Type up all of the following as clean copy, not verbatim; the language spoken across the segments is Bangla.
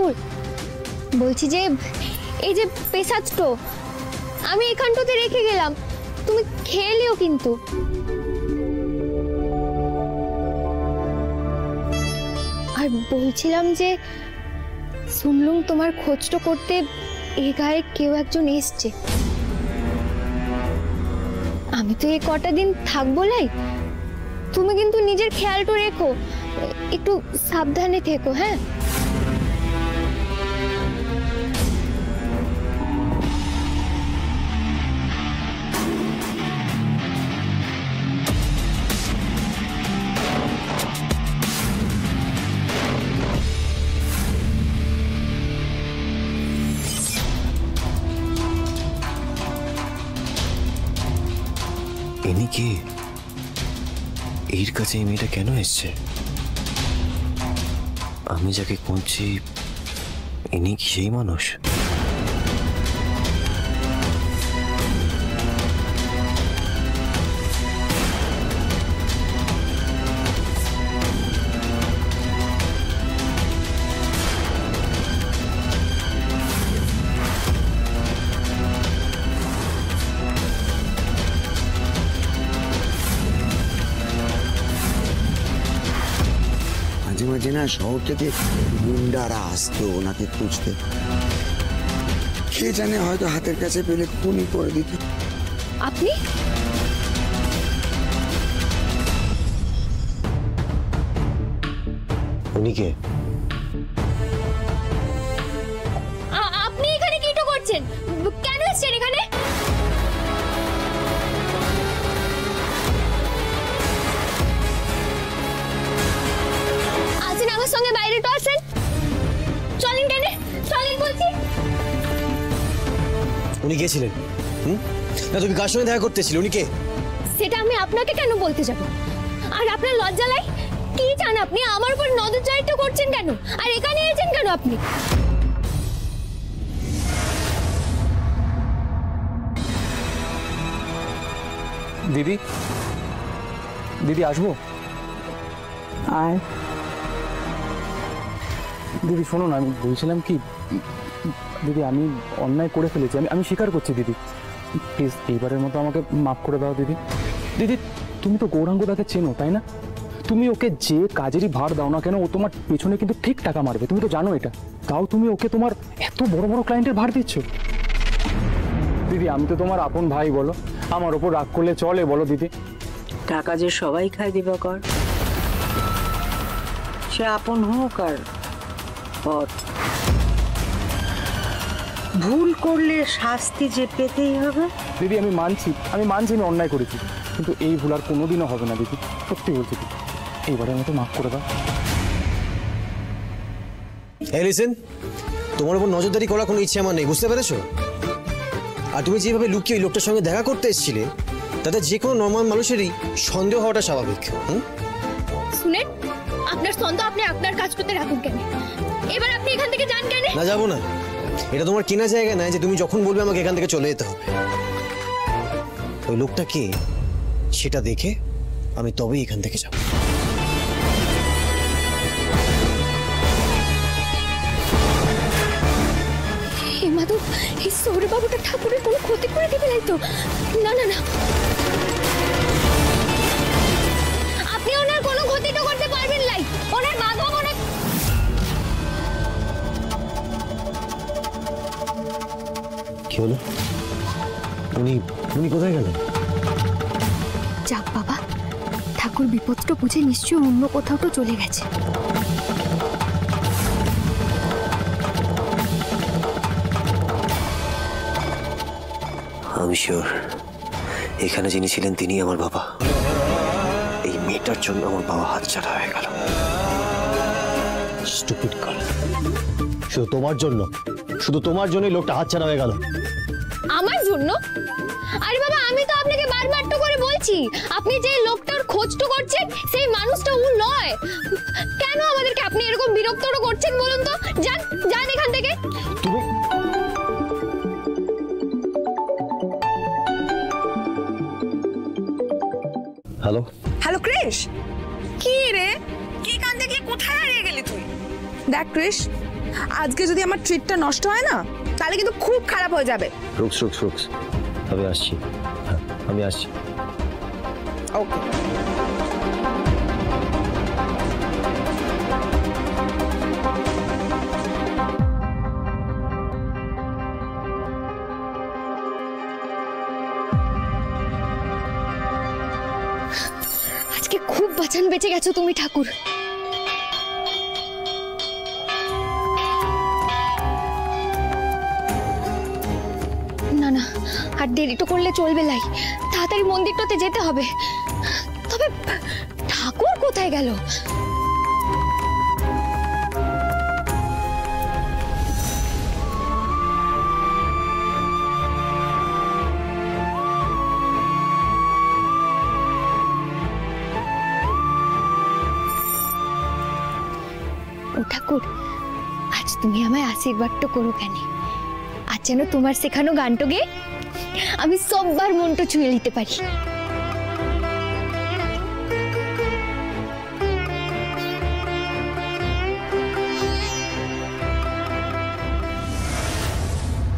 ঠাকুর, বলছি যে এই যে পেশাজটো আমি এখানটাতে রেখে গেলাম, তুমি খেয়ে নিও কিন্তু। আর বলছিলাম যে শুনলুম তোমার খোঁজটা করতে এই গায়ে কেউ একজন এসছে। আমি তো এই কটা দিন থাকবো লাই, তুমি কিন্তু নিজের খেয়ালটা রেখো, একটু সাবধানে থেকো। হ্যাঁ, ইনি কি? এর কাছে এই মেয়েটা কেন এসছে? আমি যাকে খুঁজছি ইনি কি সেই মানুষ? মাঝে মাঝে না শহর থেকে গুন্ডারা আসতো ওনাকে খুঁজতে, কে জানে হয়তো হাতের কাছে পেলে খুনই করে দিত। আপনি উনি কে? আপনি এখানে কি করছেন? কেন এসেছেন এখানে? আসেন আমার সঙ্গে, বাইরে তো আসেন। চলেন কেন, চলেন বলছি। উনি কে ছিলেন? না তুমি কার সঙ্গে দেখা করতেছিলে? উনি কে? সেটা আমি আপনাকে কেন বলতে যাব? আর আপনার লজ্জা লাই? কি চান আপনি? আমার উপর নজরদারিত্ব করছেন কেন? আর এখানে এসেছেন কেন আপনি? দিদি, দিদি আসবো? আয় দিদি শোনো না, আমি বলছিলাম কি দিদি, আমি অন্যায় করে ফেলেছি, আমি স্বীকার করছি দিদি, প্লিজ এইবারের মতো আমাকে মাফ করে দাও দিদি। দিদি তুমি তো গৌরাঙ্গদাকে চেনো তাই না? তুমি ওকে যে কাজেরই ভার দাও না কেন ও তোমার পেছনে কিন্তু ঠিক টাকা মারবে, তুমি তো জানো এটা। তাও তুমি ওকে তোমার এত বড় বড় ক্লায়েন্টের ভার দিচ্ছ। দিদি আমি তো তোমার আপন ভাই, বলো আমার ওপর রাগ করলে চলে বলো দিদি? টাকা যে সবাই খায় দিবাকর, সে আপন হোক আর পর, ভুল করলে শাস্তি যে পেতেই হবে। দিদি আমি মানছি আমি অন্যায় করেছি, কিন্তু এই ভুল আর কোনোদিনও হবে না দিদি, সত্যি বলছি দিদি, এইবারের মতো মাফ করে দাও। এই লিসেন, তোমার উপর নজরদারি করার কোনো ইচ্ছে আমার নেই, বুঝতে পেরেছো? আর তুমি যেভাবে লুকিয়ে লোকটার সঙ্গে দেখা করতে এসেছিলে, তাতে যে কোনো নর্মাল মানুষেরই সন্দেহ হওয়াটা স্বাভাবিক। শুনেন, আপনার সন্দেহ আপনি আপনার কাজ করতে রাখুন কেন? এবার আপনি এখান থেকে যান কেন? না যাবো না, এটা তোমার কেনা জায়গা নয় যে তুমি যখন বলবে আমাকে এখান থেকে চলে যেতে হবে। ওই লোকটা কে সেটা দেখে আমি তবেই এখান থেকে যাব। হে মাধব, এই সৌরবাবুটা ঠাকুরের কোনো ক্ষতি করে দিবে নাই তো? না না না, আপনি ওনার কোনো ক্ষতি তো করতে পারবেন নাই। ওনার বাবা ওনার কি হলো? উনি কোথায় গেলেন? যাক বাবা, ঠাকুর বিপদটা বুঝে নিশ্চয়ই অন্য কোথাও তো চলে গেছে। আমি শিওর এখানে যিনি ছিলেন তিনি আমার বাবা। এই মেয়েটার জন্য আমার বাবা হাতছাড়া হয়ে গেল। স্টুপিড গার্ল, শুধু তোমার জন্যই লোকটা হাতছাড়া হয়ে গেল। আমার জন্য? আরে বাবা, আমি তো আপনাকে বারবার তো করে বলছি, আপনি যে লোকটার খোঁজটা করছেন সেই মানুষটা ও নয়। কেন আমাদেরকে আপনি এরকম বিরক্ত করছেন বলুন তো? যান যান এখান থেকে। তুমি হ্যালো হ্যালো ক্রিশ, কি রে, কি কান দেখলে কোথায় হারিয়ে গেলি তুই? দেখ ক্রিশ, আজকে যদি আমার ট্রিটটা নষ্ট হয় না তাহলে কিন্তু খুব খারাপ হয়ে যাবে। রুক্স রুক্স রুক্স, আমি আসছি, হ্যাঁ আমি আসছি। ওকে। আজকে খুব বাঁচান বেঁচে গেছো তুমি ঠাকুর। না না, আর দেরি তো করলে চলবে লাই, তাড়াতাড়ি মন্দিরটাতে যেতে হবে। তবে ঠাকুর কোথায় গেল? ও ঠাকুর, আজ তুমি আমায় আশীর্বাদটা করো কেন? আজ যেন তোমার শেখানো গানটো গেয়ে আমি সববার মনটা ছুঁয়ে নিতে পারি।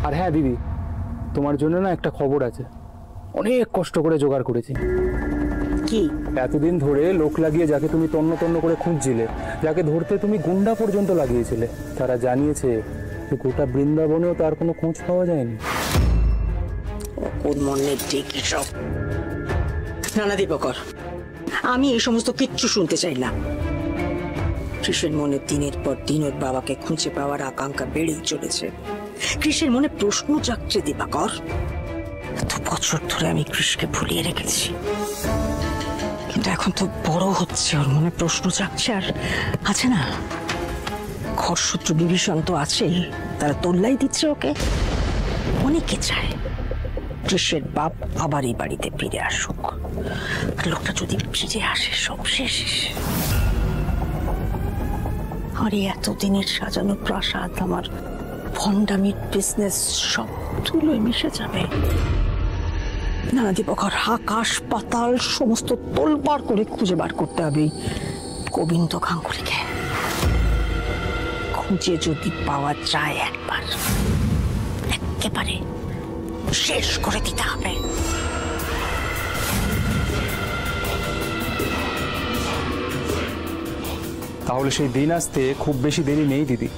আর হ্যাঁ দিদি, তোমার জন্য না একটা খবর আছে। অনেক কষ্ট করে জোগাড় করেছি। কি? এতদিন ধরে লোক লাগিয়ে যাকে তুমি তন্ন তন্ন করে খুঁজছিলে, যাকে ধরতে তুমি গুন্ডা পর্যন্ত লাগিয়েছিলে, তারা জানিয়েছে যে গোটা বৃন্দাবনেও তার কোনো খোঁজ পাওয়া যায়নি। ওর মনে ঠিক সব। নানা দীপকর, আমি এই সমস্ত কিচ্ছু শুনতে চাই না। কৃষ্ণের মনে দিনের পর দিন ওর বাবাকে খুঁজে পাওয়ার আকাঙ্ক্ষা বেড়েই চলেছে। কৃষ্ণের মনে প্রশ্ন জাগছে দীপকর। এত বছর ধরে আমি কৃষ্ণকে ভুলিয়ে রেখেছি, কিন্তু এখন তো বড় হচ্ছে, ওর মনে প্রশ্ন জাগছে। আর আছে না, ঘরসূত্র বিভীষণ তো আছেই, তারা তোল্লাই দিচ্ছে ওকে। অনেকে চায় কৃষ্ণের বাপ আবার এই বাড়িতে ফিরে আসুক। আর লোকটা যদি ফিরে আসে সব শেষ। আর এই এতদিনের সাজানো প্রাসাদ, আমার ভণ্ডামির বিজনেস সব ধুলোয় মিশে যাবে। না দীপকর, আকাশ পাতাল সমস্ত তোলপাড় করে খুঁজে বার করতে হবে গোবিন্দ গাঙ্গুলিকে। খুঁজে যদি পাওয়া যায় একবার, একেবারে শেষ করে দিতে হবে। তাহলে সেই দিন আসতে খুব বেশি দেরি নেই দিদি।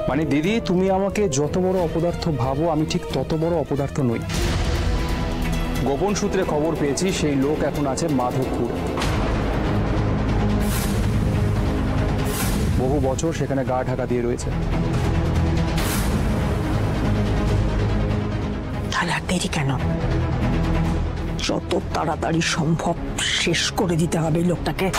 মানে দিদি, তুমি আমাকে যত বড় অপদার্থ ভাবো, আমি ঠিক তত বড় অপদার্থ নই। গোপন সূত্রে খবর পেয়েছি সেই লোক এখন আছে মাধবপুর। বহু বছর সেখানে গা ঢাকা দিয়ে রয়েছে। তাহলে আর দেরি কেন? যত তাড়াতাড়ি সম্ভব শেষ করে দিতে হবে লোকটাকে।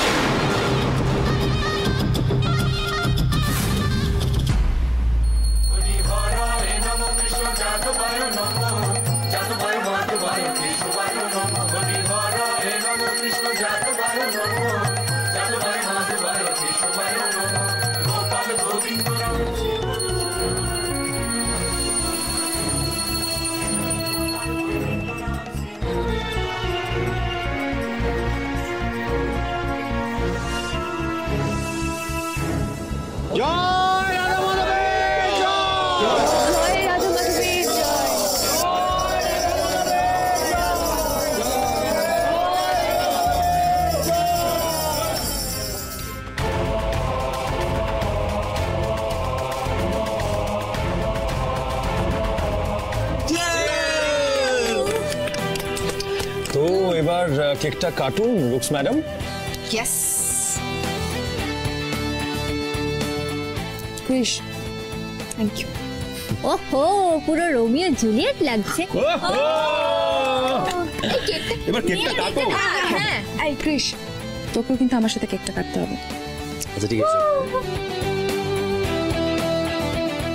তো এবার কেকটা কাটুন রুক্স madam. Yes Krish, thank you. ওহো, পুরো রোমিও জুলিয়েট লাগছে। এবার কেকটা কাটো। হ্যাঁ, এই কৃষ, তোকেও কিন্তু আমার সাথে কেকটা কাটতে হবে। আচ্ছা ঠিক আছে।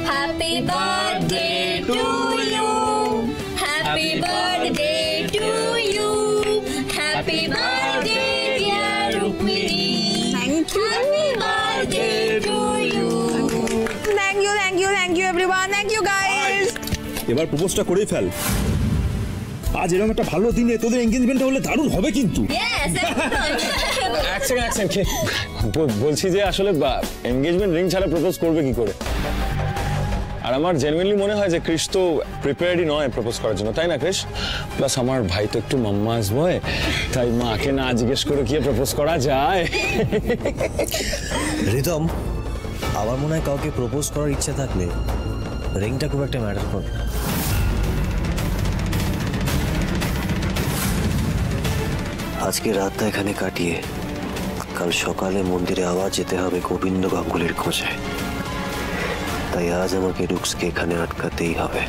Happy birthday to you, happy birthday to you, happy birthday dear Rukmini, thank you, happy birthday to you. Thank you, thank you, thank you everyone, thank you guys. এবার প্রপোজটা করেই ফেল। আজ এরকম একটা ভালো দিনে তোদের এনগেজমেন্টটা হলে দারুণ হবে কিন্তু। এক সেকেন্ড বলছি যে আসলে এনগেজমেন্ট রিং ছাড়া প্রপোজ করবে কি করে? আর আমার জেনুইনলি মনে হয় যে ক্রিশ তো প্রিপেয়ার্ডই নয় প্রপোজ করার জন্য, তাই না ক্রিশ? প্লাস আমার ভাই তো একটু মাম্মাস বয়, তাই মাকে না জিজ্ঞেস করে কি প্রপোজ করা যায়? রিতম, আমার মনে হয় কাউকে প্রপোজ করার ইচ্ছা থাকলে রিংটা খুব একটা ম্যাটার করে। আজকে রাতটা এখানে কাটিয়ে কাল সকালে মন্দিরে আবার যেতে হবে গোবিন্দ গাঙ্গুলির খোঁজে। তাই আজ আমাকে রুক্সকে এখানে আটকাতেই হবে।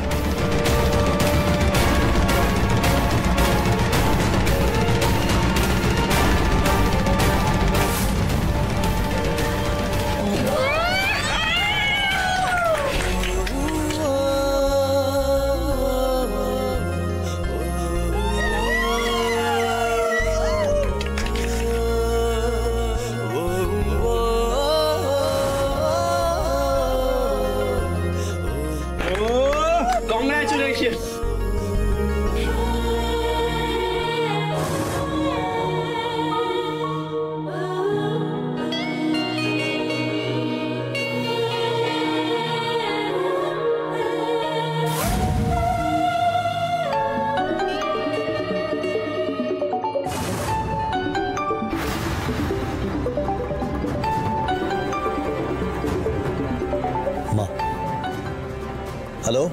হ্যালো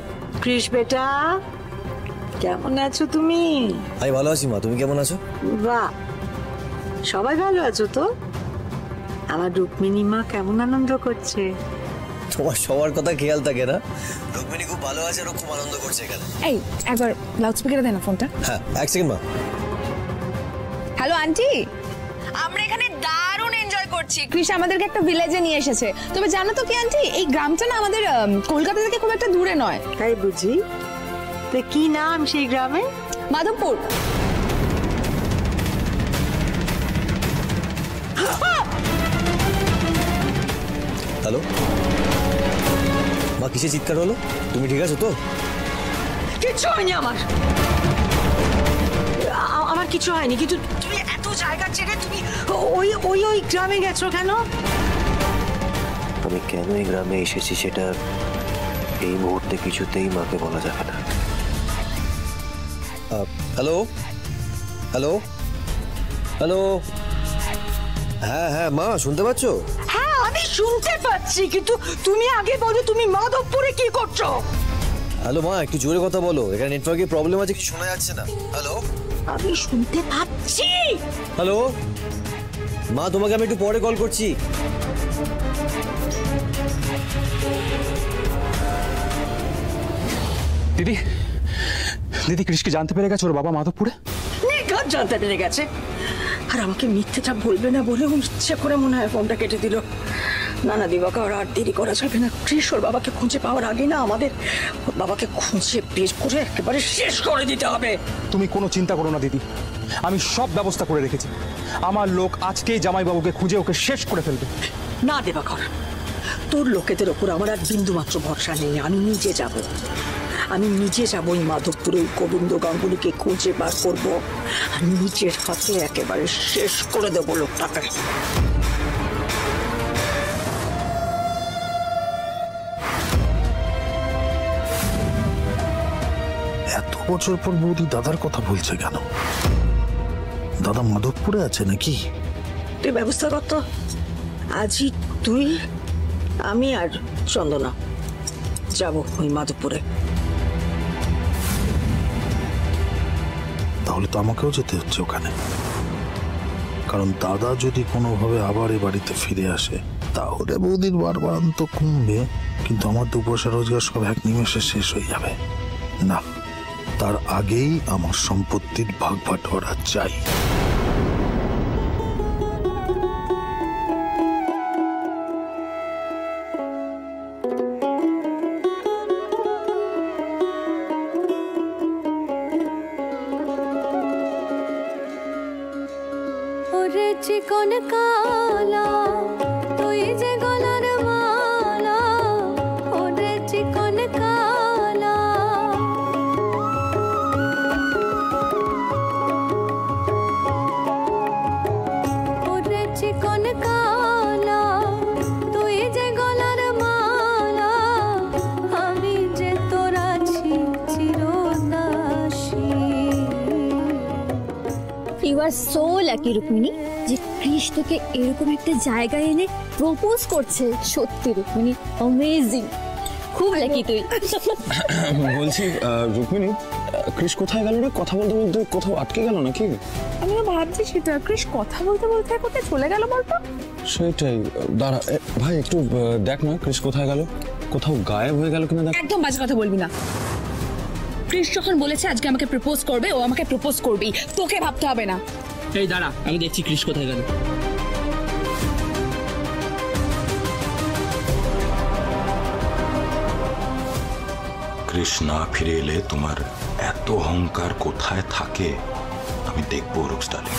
কৃষ বেটা, কেমন আছো তুমি? আমি ভালো আছি মা, তুমি কেমন আছো? বাহ, সবাই ভালো আছো তো? আমার রুক্মিণী মা কেমন আনন্দ করছে? তোমার সবার কথা খেয়াল থাকে না? রুক্মিণী খুব ভালো আছে আর খুব আনন্দ করছে এখানে। এই একবার লাউডস্পিকারে দেন না ফোনটা। হ্যাঁ, এক সেকেন্ড মা। হ্যালো আন্টি, আমরা এখানে দারুণ এনজয় করছি। কৃষ আমাদেরকে একটা ভিলেজে নিয়ে এসেছে। তবে জানো তো কি আন্টি, এই গ্রামটা না আমাদের কলকাতা থেকে খুব একটা দূরে নয়। তাই বুঝি? তো কি নাম সেই গ্রামে? মাধবপুর। হ্যালো মা, কিসে চিৎকার হলো? তুমি ঠিক আছো তো? কিচ্ছু হয়নি আমার, আমার কিছু হয়নি। কিন্তু তুমি এত জায়গা ছেড়ে তুমি ওই ওই ওই গ্রামে গেছো কেন? আমি কেন এই গ্রামে এসেছি সেটা এই মুহূর্তে কিছুতেই মাকে বলা যাবে না। হ্যালো হ্যালো হ্যালো, হ্যাঁ হ্যাঁ মা, শুনতে পাচ্ছ? হ্যাঁ আমি শুনতে পাচ্ছি, কিন্তু তুমি আগে বলো তুমি মাধবপুরে কি করছো? হ্যালো মা, একটু জোরে কথা বলো, এখানে নেটওয়ার্কের প্রবলেম আছে, কিছু শোনা যাচ্ছে না। হ্যালো, আমি শুনতে পাচ্ছি। হ্যালো মা, তোমাকে আমি একটু পরে কল করছি। দিদি, দিদি কৃষকে জানতে পেরে গেছে ওর বাবা মাধবপুরে? নিঘাত জানতে পেরে গেছে। আর আমাকে মিথ্যেটা বলবে না বলে ইচ্ছে করে মনে হয় ফোনটা কেটে দিল। না না দিবাকর, আর দেরি করা যাবে না। কৃষ ওর বাবাকে খুঁজে পাওয়ার আগে না আমাদের ওর বাবাকে খুঁজে বের করে একেবারে শেষ করে দিতে হবে। তুমি কোনো চিন্তা করো না দিদি, আমি সব ব্যবস্থা করে রেখেছি। আমার লোক আজকেই জামাইবাবুকে খুঁজে ওকে শেষ করে ফেলবে। না দিবাকর, তোর লোকেদের ওপর আমার আর বিন্দু মাত্র ভরসা নেই। আমি নিজে যাব, আমি নিজে যাবো ওই মাধবপুরে গোবিন্দ গাঙ্গুলিকে খুঁজে বার করবো আর নিজের হাতে একেবারে শেষ করে দেবো লোকটাকে। এত বছর পর বৌদি দাদার কথা বলছে কেন? দাদা মাধবপুরে আছে নাকি? তুই ব্যবস্থা কর তো। আজই তুই, আমি আর চন্দনা যাব ওই মাধবপুরে। তাহলে তো আমাকেও যেতে হচ্ছে ওখানে, কারণ দাদা যদি কোনোভাবে আবার এ বাড়িতে ফিরে আসে তাহলে বৌদির বারবারান্ত কমবে, কিন্তু আমার দু পয়সা রোজগার সব এক নিমেষে শেষ হয়ে যাবে। না, তার আগেই আমার সম্পত্তির ভাগ বাটোয়ারা চাই। চিকন কালা তুই যে গলার মালা, ওরে চিকন কালা you are so lucky Rukmini যে কৃষ তোকে এরকম একটা জায়গায় এনে প্রপোজ করছে। সত্যি রুক্মিণী অ্যামেজিং, খুব লাকি তুই। বলছি রুক্মিণী, কৃষ কোথায় গেল রে? কথা বলতে বলতে কোথাও আটকে গেল নাকি? আমিও ভাবছি সেটা, কৃষ কথা বলতে বলতে কোথায় চলে গেল বলতো? সেটাই, দাঁড়া ভাই একটু দেখ না কৃষ কোথায় গেল, কোথাও গায়েব হয়ে গেল কিনা দেখ। একদম বাজে কথা বলবি না। কৃষ যখন বলেছে আজকে আমাকে প্রপোজ করবে, ও আমাকে প্রপোজ করবেই, তোকে ভাবতে হবে না। এই দাঁড়া, আমি দেখছি কৃষ কোথায় গেল। কৃষ না ফিরে এলে তোমার এত অহংকার কোথায় থাকে আমি দেখবো রুক্স ডার্লিং।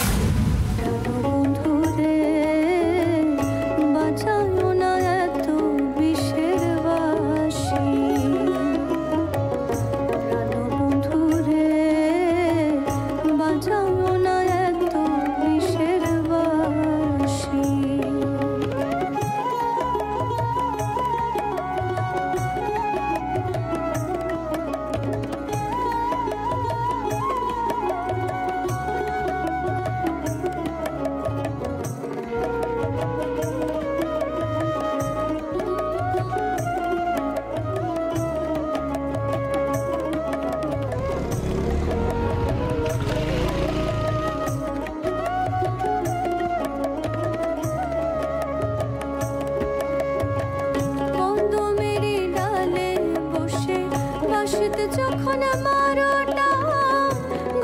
যখন মারোটা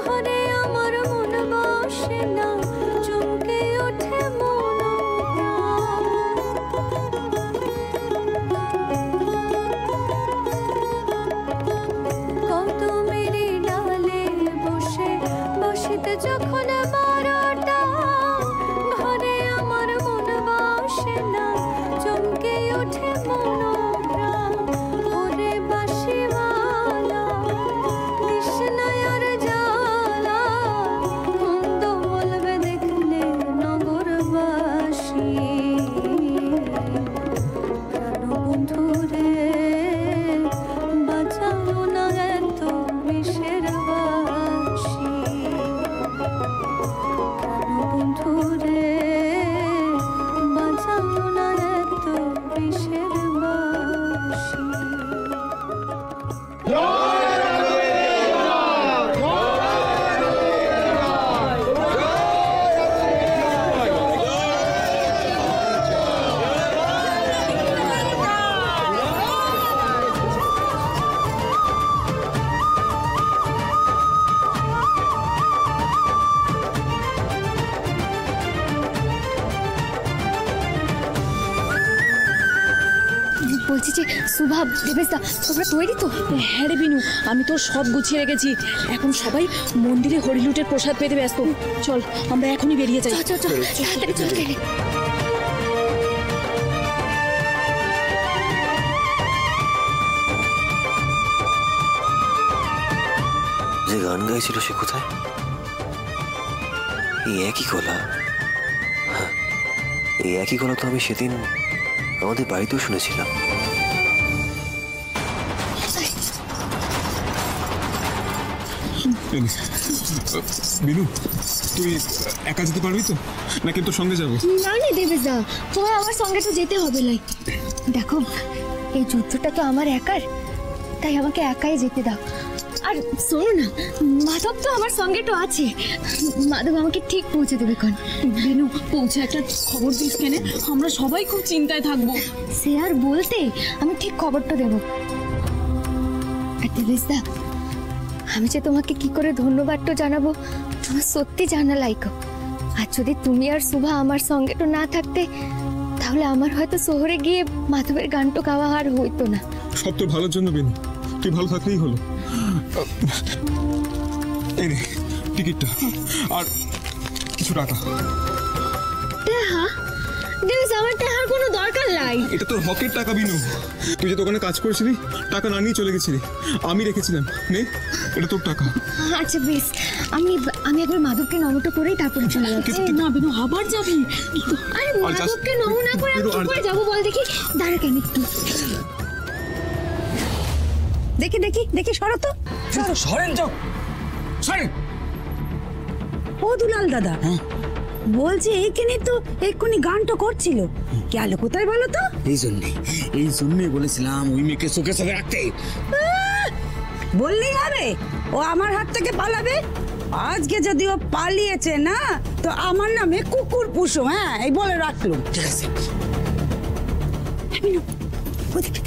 ঘরে আমার মন বসে না, চমকে ওঠে মন। কদমের ডালে বসে বসিতে যখন মারোটা ঘরে আমার মন বসে না, চমকে ওঠে মন। বলছি যে সুভা, দেবেশদা, তোমরা তৈরি তো? হ্যাঁ রে বিনু, আমি তো সব গুছিয়ে রেখেছি। এখন সবাই মন্দিরে হরিলুটের প্রসাদ পেতে ব্যস্ত। চল আমরা এখনই বেরিয়ে যাই। চল চল চল, তাড়াতাড়ি চল গেলে। যে গান গাইছিল সে কোথায়? এই একই গলা। হ্যাঁ, এই একই গলা তো আমি সেদিন আমাদের বাড়িতেও শুনেছিলাম। বিনু, তুই একা যেতে পারবি তো, নাকি তোর সঙ্গে যাবো? না না দেবেশদা, তোমার আমার সঙ্গে তো যেতে হবে। লাই দেখো, এই যুদ্ধটা তো আমার একার, তাই আমাকে একাই যেতে দাও। আর শোনো না, মাধব তো আমার সঙ্গে তো আছে, মাধব আমাকে ঠিক পৌঁছে দেবে। কোন বিনু, পৌঁছে একটা খবর দিস কেন? আমরা সবাই খুব চিন্তায় থাকবো। সে আর বলতে, আমি ঠিক খবরটা দেবো। আর দেবেশদা, আমি যে তোমাকে কি করে ধন্যবাদটা জানাবো তোমার সত্যি জানা লাইক। আর যদি তুমি আর সুভা আমার সঙ্গে তো না থাকতে, তাহলে আমার হয়তো শহরে গিয়ে মাধবের গানটা গাওয়া আর হইতো না। সব তোর ভালোর জন্য বিনু, তুই ভালো থাকলেই হলো। এই নে টিকিটটা আর কিছু টাকা। আমার টাকার কোনো দরকার নাই। এটা তোর হকের টাকা বিনু, তুই যে দোকানে কাজ করেছিলি টাকা না নিয়ে চলে গেছিলি, আমি রেখেছিলাম। নে, এটা তোর টাকা। আচ্ছা বেশ, আমি একবার মাধবকে নমটা করেই তারপরে চলে যাচ্ছি। না বিনু, আবার যাবি? আরে মাধবকে নম না করে আমি কি করে যাবো বল দেখি? দাঁড়া কেন একটু দেখি দেখি দেখি, সরো তো, সরেন, যাও সরেন। ও দুলাল দাদা, বলছে এইখানে তো এক্ষুনি গানটা করছিল, গেল কোথায় বলো তো? এই জন্যই বলেছিলাম ওই মেয়েকে চোখের সাথে রাখতে। বললেই হবে ও আমার হাত থেকে পালাবে? আজকে যদি ও পালিয়েছে না তো আমার নামে কুকুর পুষো, হ্যাঁ এই বলে রাখলো। ঠিক আছে। ওদিকে